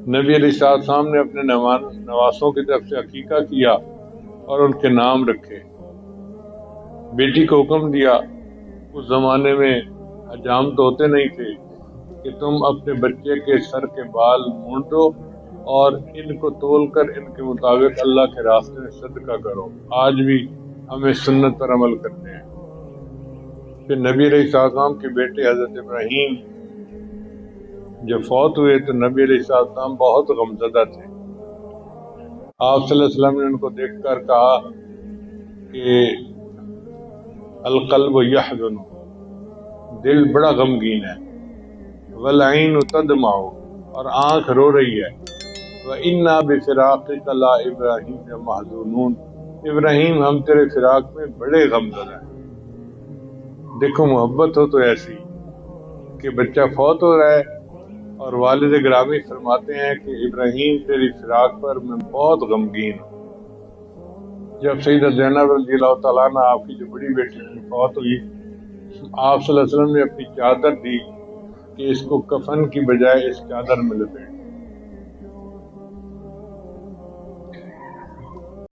نبی علیہ السلام نے اپنے نواسوں کی طرف سے عقیقہ کیا اور ان کے نام رکھے۔ بیٹی کو حکم دیا، اس زمانے میں حجام تو ہوتے نہیں تھے، کہ تم اپنے بچے کے سر کے بال مونڈ دو اور ان کو تول کر ان کے مطابق اللہ کے راستے میں صدقہ کرو۔ آج بھی ہمیں سنت پر عمل کرتے ہیں۔ پھر نبی علیہ السلام کے بیٹے حضرت ابراہیم جب فوت ہوئے تو نبی علیہ السلام بہت غمزدہ تھے۔ آپ صلی اللہ علیہ وسلم نے ان کو دیکھ کر کہا کہ القلب یحزن، دل بڑا غمگین ہے، والعین تدمع، اور آنکھ رو رہی ہے، وَإِنَّا بِفِرَاقِكَ لَا إِبْرَاهِيمَ مَحْزُونُونَ، ابراہیم ہم تیرے فراق میں بڑے غمزدہ ہیں۔ دیکھو محبت ہو تو ایسی کہ بچہ فوت ہو رہا ہے اور والد گرامی فرماتے ہیں کہ ابراہیم تیری فراق پر میں بہت غمگین ہوں۔ جب سیدہ زینب رضی اللہ تعالیٰ عنہ آپ کی جو بڑی بیٹی کی فوت ہوئی، آپ صلی اللہ علیہ وسلم نے اپنی چادر دی کہ اس کو کفن کی بجائے اس چادر میں لپیٹ۔